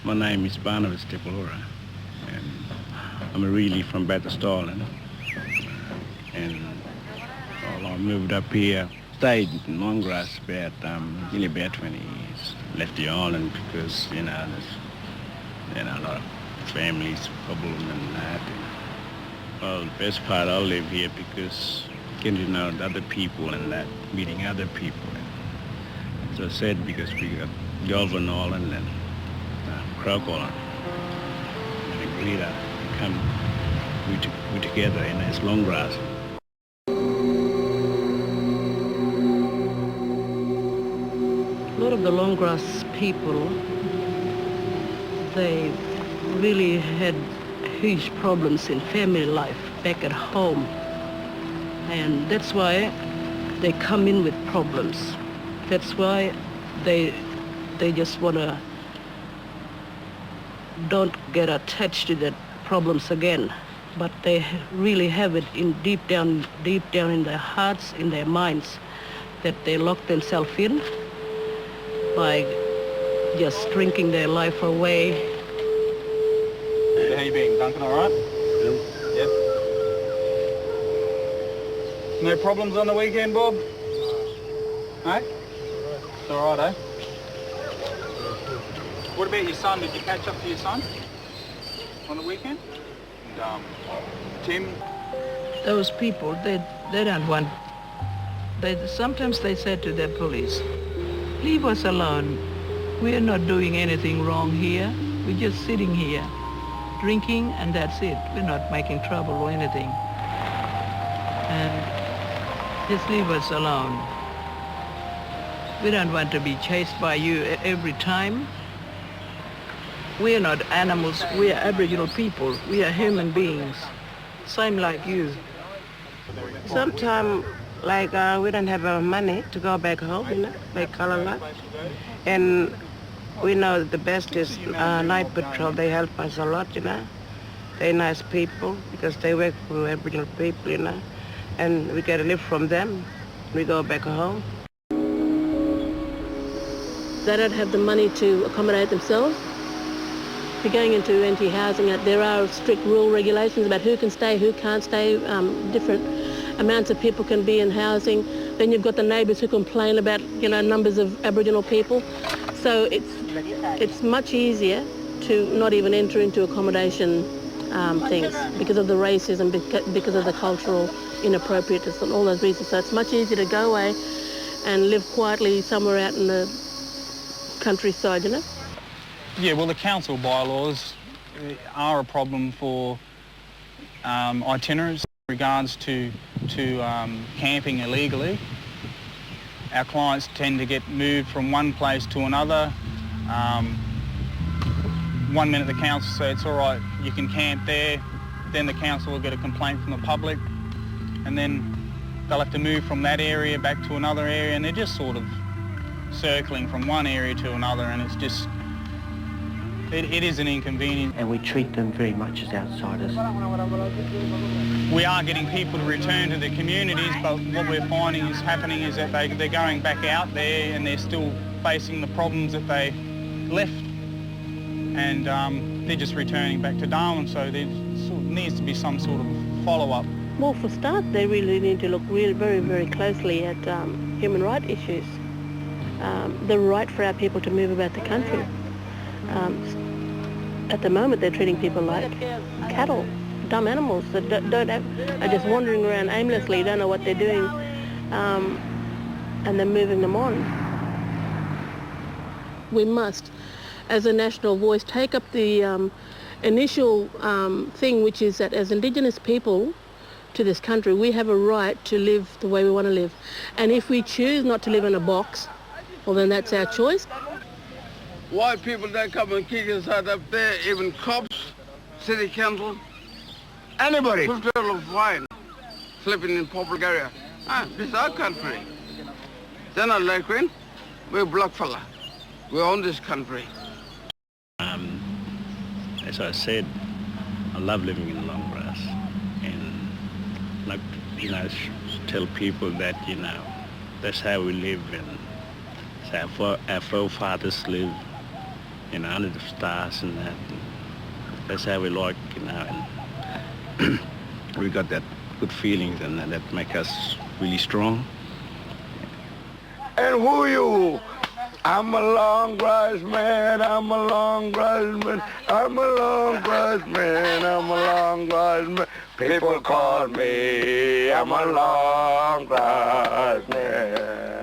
My name is Barnabas Tepalora, and I'm really from Batterstallen. And I moved up here, stayed in Longgrass nearly about 20 years. Left the island because, there's a lot of families problem and that. Well, the best part I live here because getting to know other people and that, meeting other people. And as I said, because we got Darwin Island and Croak Island. And agree that we together in this long grass. A lot of the Longgrass people, they really had huge problems in family life back at home. And that's why they come in with problems. That's why they just want to don't get attached to the problems again. But they really have it deep down in their hearts, in their minds, that they lock themselves in by just drinking their life away. How you been, Duncan, all right? Yep. No problems on the weekend, Bob? No? It's all right, eh? What about your son? Did you catch up to your son on the weekend? And, Tim? Those people, they don't want... Sometimes they say to the police, leave us alone. We're not doing anything wrong here. We're just sitting here, drinking, and that's it. We're not making trouble or anything. And just leave us alone. We don't want to be chased by you every time. We are not animals. We are Aboriginal people. We are human beings, same like you. Sometimes, we don't have money to go back home, like Kalala. And we know that the best is night patrol. They help us a lot, They're nice people because they work for Aboriginal people, And we get a lift from them. We go back home. They don't have the money to accommodate themselves. If you're going into empty housing, there are strict rule regulations about who can stay, who can't stay, different amounts of people can be in housing. Then you've got the neighbours who complain about, numbers of Aboriginal people. So it's much easier to not even enter into accommodation things because of the racism, because of the cultural inappropriateness and all those reasons. So it's much easier to go away and live quietly somewhere out in the countryside, Yeah, well, the council bylaws are a problem for itinerants in regards to camping illegally. Our clients tend to get moved from one place to another. 1 minute the council says it's all right, you can camp there, then the council will get a complaint from the public, and then they'll have to move from that area back to another area, and they're just sort of circling from one area to another, and it's just, it is an inconvenience. And we treat them very much as outsiders. We are getting people to return to their communities, but what we're finding is happening is that they're going back out there and they're still facing the problems that they left. And they're just returning back to Darwin, so there needs to be some sort of follow-up. Well, for start, they really need to look very, very closely at human rights issues. The right for our people to move about the country. At the moment, they're treating people like cattle, dumb animals that are just wandering around aimlessly, don't know what they're doing, and they're moving them on. We must, as a national voice, take up the initial thing, which is that as Indigenous people to this country, we have a right to live the way we want to live. And if we choose not to live in a box, well, then that's our choice. White people that come and kick us out up there, even cops, city council, anybody. 50 of wine, sleeping in public area. This is our country. They're not like Queen. We're black fella. We own this country. As I said, I love living in Longgrass, and tell people that that's how we live, and it's how our forefathers live. under the stars and that. That's how we like, and we got that good feelings, and that make us really strong. And who you? I'm a long grass man, I'm a long grass man, I'm a long grass man, I'm a long grass man. People call me, I'm a long grass man.